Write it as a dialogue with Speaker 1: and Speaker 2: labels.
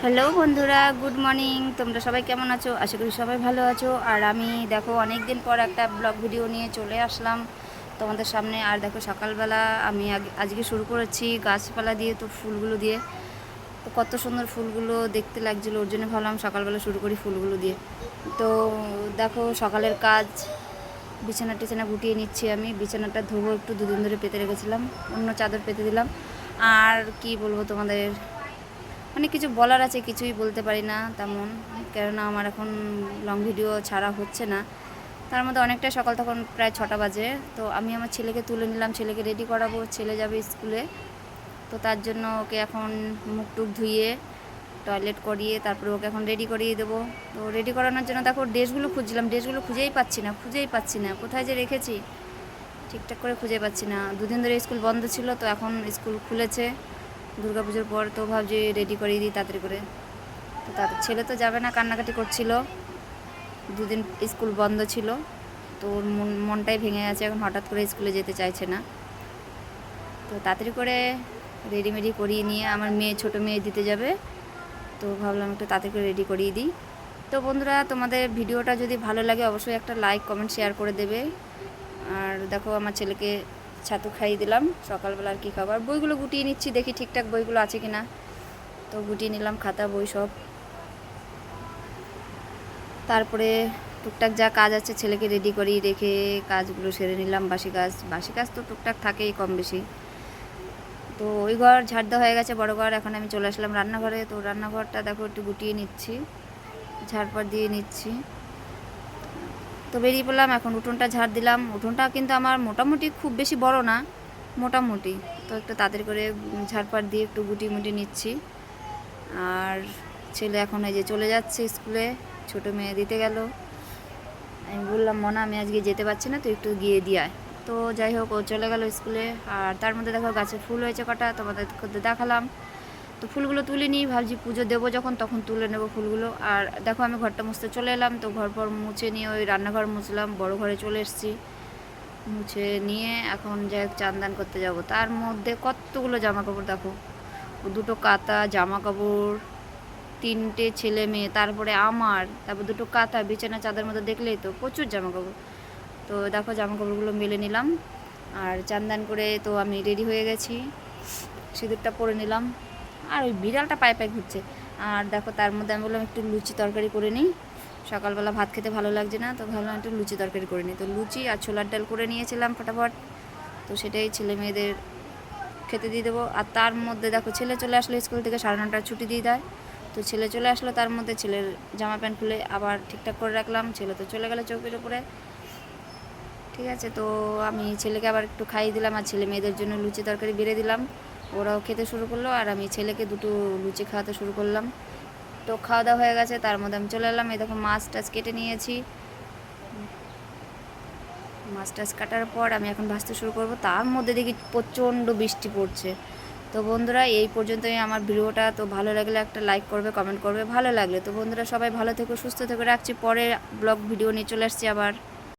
Speaker 1: Hello বন্ধুরা, good morning. তোমরা সবাই কেমন আছো? আশা করি সবাই ভালো আছো। আর আমি দেখো অনেক দিন পর একটা ব্লগ ভিডিও নিয়ে চলে আসলাম তোমাদের সামনে। আর দেখো সকালবেলা আমি আজকে শুরু করেছি গাছপালা দিয়ে, তো ফুলগুলো দিয়ে। তো কত সুন্দর ফুলগুলো দেখতে লাগছিলো, ওর জন্য ভাবলাম সকালবেলা শুরু করি ফুলগুলো দিয়ে। তো দেখো সকালের কাজ, বিছানা টিছানা গুটিয়ে নিচ্ছি। আমি বিছানাটা ধোবো, একটু দুদিন ধরে পেতে রেখেছিলাম, অন্য চাদর পেতে দিলাম। আর কি বলবো তোমাদের, অনেক কিছু বলার আছে, কিছুই বলতে পারি না তেমন, কেননা আমার এখন লং ভিডিও ছাড়া হচ্ছে না। তার মধ্যে অনেকটাই সকাল, তখন প্রায় 6টা বাজে। তো আমি আমার ছেলেকে তুলে নিলাম, ছেলেকে রেডি করাবো, ছেলে যাবে স্কুলে। তো তার জন্য ওকে এখন মুখ টুক ধুইয়ে টয়লেট করিয়ে তারপরে ওকে এখন রেডি করিয়ে দেবো। তো রেডি করানোর জন্য দেখো ড্রেসগুলো খুঁজছিলাম, ড্রেসগুলো খুঁজেই পাচ্ছি না কোথায় যে রেখেছি, ঠিকঠাক করে খুঁজে পাচ্ছি না। দুদিন ধরে স্কুল বন্ধ ছিল, তো এখন স্কুল খুলেছে দুর্গাপুজোর পর। তো ভাবছি রেডি করিয়ে দিই তাড়াতাড়ি করে। তো তার ছেলে তো যাবে না, কান্নাকাটি করছিল, দুদিন স্কুল বন্ধ ছিল। তো ওর মনটাই ভেঙে গেছে, এখন হঠাৎ করে স্কুলে যেতে চাইছে না। তো তাড়াতাড়ি করে রেডিমেডি করিয়ে নিয়ে আমার মেয়ে, ছোটো মেয়ে দিতে যাবে, তো ভাবলাম একটু তাড়াতাড়ি করে রেডি করিয়ে দিই। তো বন্ধুরা, তোমাদের ভিডিওটা যদি ভালো লাগে অবশ্যই একটা লাইক কমেন্ট শেয়ার করে দেবে। আর দেখো আমার ছেলেকে ছাতু খাইয়ে দিলাম সকালবেলা। আর কী খাবার, বইগুলো গুটিয়ে নিচ্ছি, দেখি ঠিকঠাক বইগুলো আছে কি না। তো গুটিয়ে নিলাম খাতা বই সব। তারপরে টুকটাক যা কাজ আছে ছেলেকে রেডি করি রেখে কাজগুলো সেরে নিলাম। বাসি কাজ তো টুকটাক থাকেই কম বেশি। তো ওই ঘর ঝাড় দেওয়া হয়ে গেছে, বড় ঘর। এখন আমি চলে আসলাম রান্নাঘরে। তো রান্নাঘরটা দেখো একটু গুটিয়ে নিচ্ছি, ঝাড়পাট দিয়ে নিচ্ছি। তো বেরিয়ে পড়লাম, এখন উঠোনটা ঝাড় দিলাম। উঠোনটা কিন্তু আমার মোটামুটি খুব বেশি বড় না, মোটামুটি। তো একটু তাড়াতাড়ি করে ঝাড়পাট দিয়ে একটু গুটিয়ে মুটিয়ে নিচ্ছি। আর ছেলে এখন এই যে চলে যাচ্ছে স্কুলে, ছোটো মেয়ে দিতে গেল। আমি বললাম, মনা আমি আজকে যেতে পারছি না, তো একটু গিয়ে দিয়ে আয়। তো যাই হোক, ও চলে গেল স্কুলে। আর তার মধ্যে দেখো গাছে ফুল হয়েছে কটা, তোমাদের দেখালাম। তো ফুলগুলো তুলে নিই, ভাবছি পুজো দেবো যখন তখন তুলে নেবো ফুলগুলো। আর দেখো আমি ঘরটা মুছতে চলে এলাম। তো ঘর পর মুছে নিয়ে ওই রান্নাঘর মুছলাম, বড় ঘরে চলে এসেছি। মুছে নিয়ে এখন যাই হোক চান দান করতে যাব। তার মধ্যে কতগুলো জামা কাপড় দেখো, দুটো কাঁথা, জামা কাপড়, 3টে ছেলে মেয়ে, তারপরে আমার, তারপর দুটো কাঁথা, বিছানা চাদর মধ্যে দেখলেই তো প্রচুর জামা কাপড়। তো দেখো জামা কাপড়গুলো মেলে নিলাম। আর চান দান করে তো আমি রেডি হয়ে গেছি, সিঁদুরটা পরে নিলাম। আর ওই বিড়ালটা পায়ে পায়ে ঘুরছে। আর দেখো তার মধ্যে আমি বললাম একটু লুচি তরকারি করে নিই, সকালবেলা ভাত খেতে ভালো লাগছে না, তো ভাবলাম একটু লুচি তরকারি করে নিই। তো লুচি আর ছোলার ডাল করে নিয়েছিলাম ফটাফট। তো সেটাই ছেলে মেয়েদের খেতে দিয়ে দেবো। আর তার মধ্যে দেখো ছেলে চলে আসলো স্কুল থেকে, 9:30টায় ছুটি দিয়ে দেয়। তো ছেলে চলে আসলো, তার মধ্যে ছেলের জামা প্যান্ট খুলে আবার ঠিকঠাক করে রাখলাম। ছেলে তো চলে গেল চৌকির উপরে। ঠিক আছে, তো আমি ছেলেকে আবার একটু খাইয়ে দিলাম, আর ছেলে মেয়েদের জন্য লুচি তরকারি বেড়ে দিলাম। ওরাও খেতে শুরু করলো, আর আমি ছেলেকে দুটো লুচি খাওয়াতে শুরু করলাম। তো খাওয়া দাওয়া হয়ে গেছে, তার মধ্যে আমি চলে এলাম। এই দেখো মাছ টাছ কেটে নিয়েছি। মাছ টাছ কাটার পর আমি এখন ভাজতে শুরু করব। তার মধ্যে দেখি প্রচণ্ড বৃষ্টি পড়ছে। তো বন্ধুরা, এই পর্যন্তই আমার ভিডিওটা। তো ভালো লাগলে একটা লাইক করবে, কমেন্ট করবে ভালো লাগলে। তো বন্ধুরা সবাই ভালো থেকো, সুস্থ থেকো, রাখছি। পরে ব্লগ ভিডিও নিয়ে চলে আসছি আবার।